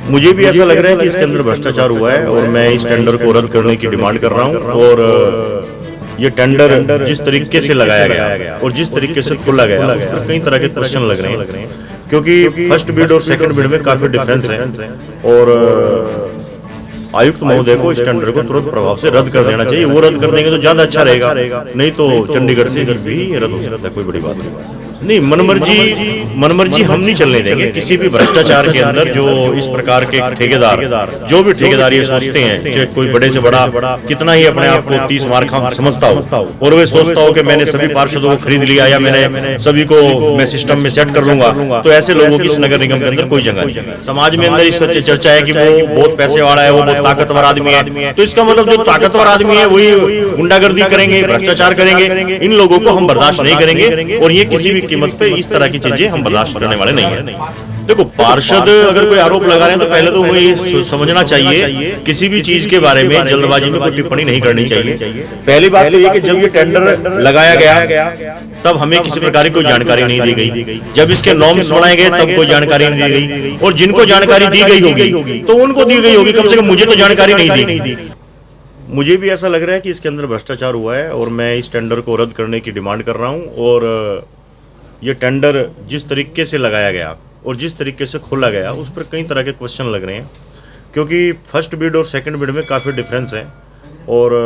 मुझे भी ऐसा लग रहा है कि इसके अंदर भ्रष्टाचार हुआ है और मैं इस टेंडर को रद्द करने की डिमांड कर रहा हूं। और ये टेंडर जिस तरीके से लगाया गया और जिस तरीके से खोला गया उस पर कई तरह के क्वेश्चन लग रहे हैं, क्योंकि फर्स्ट बिड और सेकंड बिड में काफी डिफरेंस है। और आयुक्त महोदय को इस टेंडर को तुरंत प्रभाव से रद्द कर देना चाहिए। वो रद्द कर देंगे तो ज्यादा अच्छा रहेगा, नहीं तो चंडीगढ़ से भी रद्द हो सकता है, कोई बड़ी बात नहीं। मनमर्जी हम नहीं चलने देंगे किसी भी भ्रष्टाचार के अंदर। जो इस प्रकार के ठेकेदार जो भी ठेकेदार ये सोचते हैं, चाहे कोई बड़े से बड़ा कितना ही अपने आप को 30 मार समझता हो और वे सोचता हो कि मैंने सभी पार्षदों को खरीद लिया या मैंने सभी को मैं सिस्टम में सेट कर लूंगा, तो ऐसे लोगों की इस नगर निगम के अंदर कोई जगह नहीं। समाज में अंदर इस चर्चा है कि वो बहुत पैसे वाला है, वो बहुत ताकतवर आदमी है, तो इसका मतलब जो ताकतवर आदमी है वही गुंडागर्दी करेंगे, भ्रष्टाचार करेंगे। इन लोगों को हम बर्दाश्त नहीं करेंगे और ये किसी भी कीमत पे इस तरह की चीजें हम बर्दाश्त करने वाले नहीं है। देखो, पार्षद अगर कोई आरोप लगा रहे हैं तो पहले तो उन्हें ये समझना चाहिए किसी भी चीज के बारे में जल्दबाजी में कोई टिप्पणी नहीं करनी चाहिए। पहली बात तो ये कि जब ये टेंडर लगाया गया तब हमें किसी प्रकार की कोई जानकारी नहीं दी गई। जब इसके नॉर्म्स बनाए गए तब कोई जानकारी नहीं दी गई, और जिनको जानकारी दी गई होगी तो उनको दी गई होगी, कम से कम मुझे तो जानकारी नहीं दी। मुझे भी ऐसा लग रहा है कि इसके अंदर भ्रष्टाचार हुआ है और मैं इस टेंडर को रद्द करने की डिमांड कर रहा हूं। और ये टेंडर जिस तरीके से लगाया गया और जिस तरीके से खोला गया उस पर कई तरह के क्वेश्चन लग रहे हैं, क्योंकि फर्स्ट बिड और सेकंड बिड में काफ़ी डिफरेंस है। और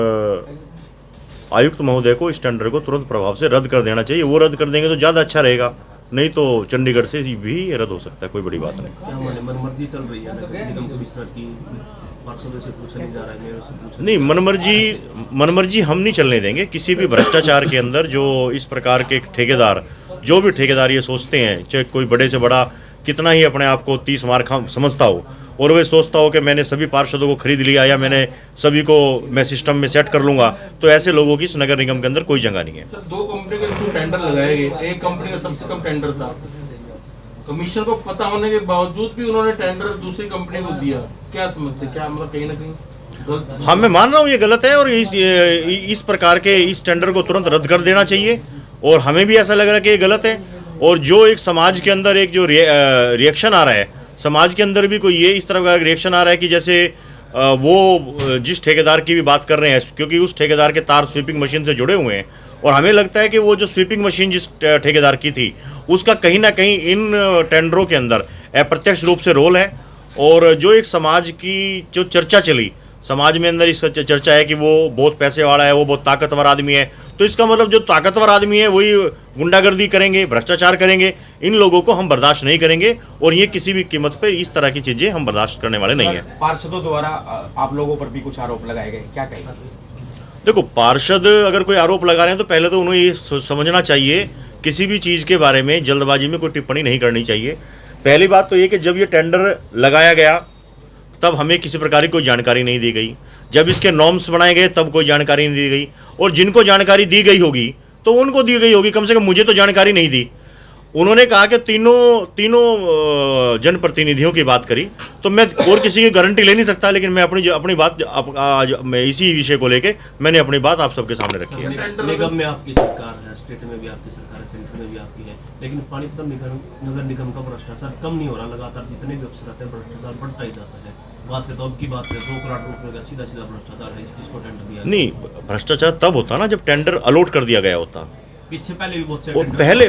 आयुक्त महोदय को इस टेंडर को तुरंत प्रभाव से रद्द कर देना चाहिए। वो रद्द कर देंगे तो ज़्यादा अच्छा रहेगा, नहीं तो चंडीगढ़ से भी रद्द हो सकता है, कोई बड़ी बात नहीं। मनमर्जी चल रही है निगम कमिश्नर की, पार्षदों से पूछा नहीं जा रहा है, मेरे से पूछा नहीं। मनमर्जी हम नहीं चलने देंगे किसी भी भ्रष्टाचार के अंदर। जो इस प्रकार के ठेकेदार जो भी ठेकेदार ये सोचते हैं, चाहे कोई बड़े से बड़ा कितना ही अपने आप को 30 मार समझता हो और वे सोचता हो कि मैंने सभी पार्षदों को खरीद लिया या मैंने सभी को मैं सिस्टम में सेट कर लूंगा, तो ऐसे लोगों की इस नगर निगम के अंदर कोई जगह नहीं है। सर, दो कंपनी के टेंडर लगाए गए, एक कंपनी का सबसे कम टेंडर था, कमीशन को पता होने के बावजूद भी उन्होंने टेंडर दूसरी कंपनी को दिया। क्या समझते, क्या मतलब कहीं ना कहीं हाँ, मैं मान रहा हूँ ये गलत है और इस प्रकार के इस टेंडर को तुरंत रद्द कर देना चाहिए। और हमें भी ऐसा लग रहा है कि ये गलत है। और जो एक समाज के अंदर एक जो रिएक्शन आ रहा है, समाज के अंदर भी कोई ये इस तरह का रिएक्शन आ रहा है कि जैसे वो जिस ठेकेदार की भी बात कर रहे हैं, क्योंकि उस ठेकेदार के तार स्वीपिंग मशीन से जुड़े हुए हैं, और हमें लगता है कि वो जो स्वीपिंग मशीन जिस ठेकेदार की थी उसका कहीं ना कहीं इन टेंडरों के अंदर अप्रत्यक्ष रूप से रोल है। और जो एक समाज की जो चर्चा चली, समाज में अंदर इसका चर्चा है कि वो बहुत पैसे वाला है, वो बहुत ताकतवर आदमी है, तो इसका मतलब जो ताकतवर आदमी है वही गुंडागर्दी करेंगे, भ्रष्टाचार करेंगे। इन लोगों को हम बर्दाश्त नहीं करेंगे और ये किसी भी कीमत पर इस तरह की चीजें हम बर्दाश्त करने वाले नहीं है। पार्षदों द्वारा आप लोगों पर भी कुछ आरोप लगाए गए, क्या कहेंगे? देखो, पार्षद अगर कोई आरोप लगा रहे हैं तो पहले तो उन्हें ये समझना चाहिए किसी भी चीज़ के बारे में जल्दबाजी में कोई टिप्पणी नहीं करनी चाहिए। पहली बात तो ये कि जब ये टेंडर लगाया गया तब हमें किसी प्रकार की कोई जानकारी नहीं दी गई। जब इसके नॉर्म्स बनाए गए तब कोई जानकारी नहीं दी गई, और जिनको जानकारी दी गई होगी तो उनको दी गई होगी, कम से कम मुझे तो जानकारी नहीं दी। उन्होंने कहा कि तीनों जनप्रतिनिधियों की बात करी, तो मैं और किसी की गारंटी ले नहीं सकता, लेकिन मैं अपनी बात आज मैं इसी विषय को लेके मैंने अपनी बात आप सबके सामने रखी है। निगम में आपकी सरकार है, स्टेट में भी आपकी सरकार है, सेंटर में भी आपकी है, लेकिन पानीपत नगर निगम का भ्रष्टाचार कम नहीं हो रहा। लगातार जितने भी अफसर आते हैं भ्रष्टाचार बढ़ता ही जाता है। बात करें तो अब की बात है 2 करोड़ रुपए का सीधा भ्रष्टाचार है, इसको टेंडर दिया नहीं। भ्रष्टाचार तब होता ना जब टेंडर अलॉट कर दिया गया होता। पीछे पहले भी बहुत से और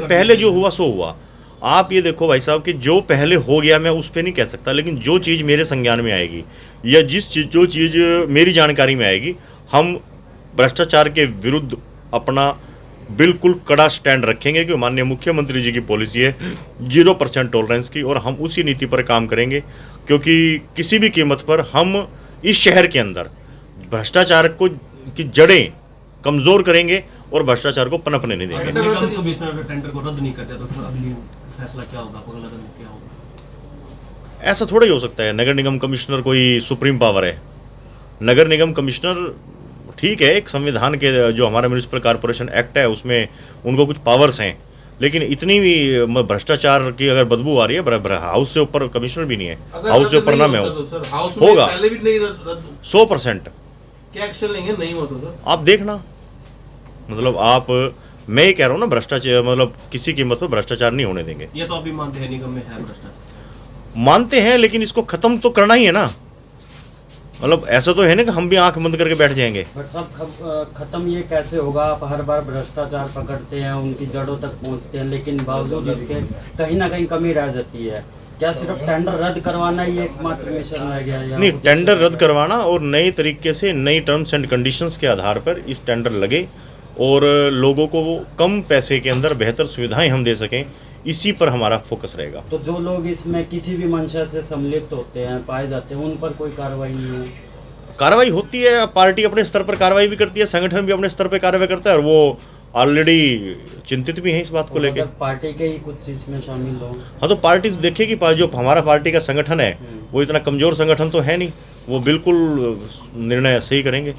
पहले जो हुआ सो हुआ। आप ये देखो भाई साहब कि जो पहले हो गया मैं उस पर नहीं कह सकता, लेकिन जो चीज़ मेरे संज्ञान में आएगी या जो चीज़ मेरी जानकारी में आएगी, हम भ्रष्टाचार के विरुद्ध अपना बिल्कुल कड़ा स्टैंड रखेंगे। कि माननीय मुख्यमंत्री जी की पॉलिसी है 0% टॉलरेंस की, और हम उसी नीति पर काम करेंगे, क्योंकि किसी भी कीमत पर हम इस शहर के अंदर भ्रष्टाचार की जड़ें कमज़ोर करेंगे और भ्रष्टाचार को पनपने नहीं देंगे। निगम कमिश्नर टेंडर को रद्द नहीं करते तो फिर अगली फैसला क्या होगा, अगला कदम क्या होगा? ऐसा थोड़ा ही हो सकता है। नगर निगम कमिश्नर कोई सुप्रीम पावर है? नगर निगम कमिश्नर ठीक है, एक संविधान के जो हमारा म्यूनिसिपल कॉर्पोरेशन एक्ट है उसमें उनको कुछ पावर्स हैं, लेकिन इतनी भी भ्रष्टाचार की अगर बदबू आ रही है, हाउस से ऊपर कमिश्नर भी नहीं है, हाउस से ऊपर ना मैं होगा 100%। क्या एक्शन लेंगे नहीं हो तो सर? आप देखना, मतलब मैं ये कह रहा हूँ ना, भ्रष्टाचार मतलब किसी कीमत पर भ्रष्टाचार नहीं होने देंगे। ये तो अभी मानते हैं निगम में है भ्रष्टाचार। मानते हैं, लेकिन इसको खत्म तो करना ही है ना। मतलब ऐसा तो है ना कि हम भी आंख बंद करके बैठ जाएंगे। बट सब खत्म ये कैसे होगा? आप हर बार भ्रष्टाचार पकड़ते हैं, उनकी जड़ों तक पहुंचते हैं, लेकिन बावजूद इसके कहीं ना कहीं कमी रह जाती है। क्या सिर्फ टेंडर रद्द करवाना ही एकमात्र मिशन रह गया है? नहीं, टेंडर रद्द करवाना और नए तरीके से नई टर्म्स एंड कंडीशंस के आधार पर इस टेंडर लगे और लोगों को वो कम पैसे के अंदर बेहतर सुविधाएं हम दे सकें, इसी पर हमारा फोकस रहेगा। तो जो लोग इसमें किसी भी मंशा से सम्मिलित होते हैं, पाए जाते हैं, उन पर कोई कार्रवाई नहीं है? कार्रवाई होती है, पार्टी अपने स्तर पर कार्रवाई भी करती है, संगठन भी अपने स्तर पर कार्रवाई करता है और वो ऑलरेडी चिंतित भी हैं इस बात को लेकर। पार्टी के ही कुछ इसमें शामिल हो? हाँ, तो पार्टी देखेगी, जो हमारा पार्टी का संगठन है वो इतना कमजोर संगठन तो है नहीं, वो बिल्कुल निर्णय सही करेंगे।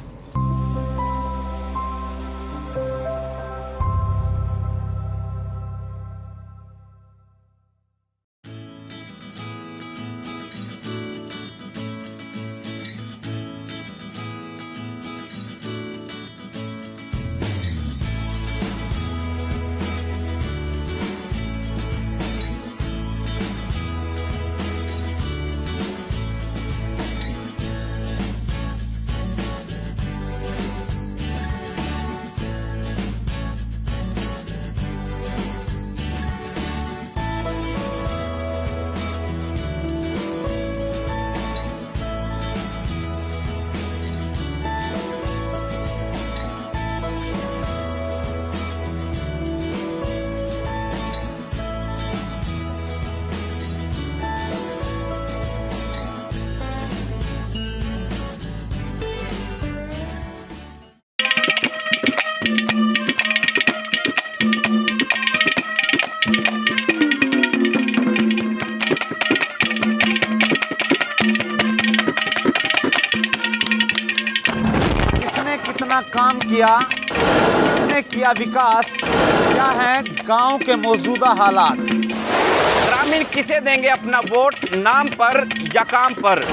कितना काम किया, किसने किया विकास, क्या है गांव के मौजूदा हालात। ग्रामीण किसे देंगे अपना वोट, नाम पर या काम पर?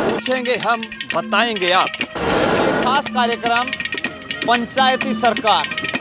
पूछेंगे हम, बताएंगे आप। ये खास कार्यक्रम पंचायती सरकार।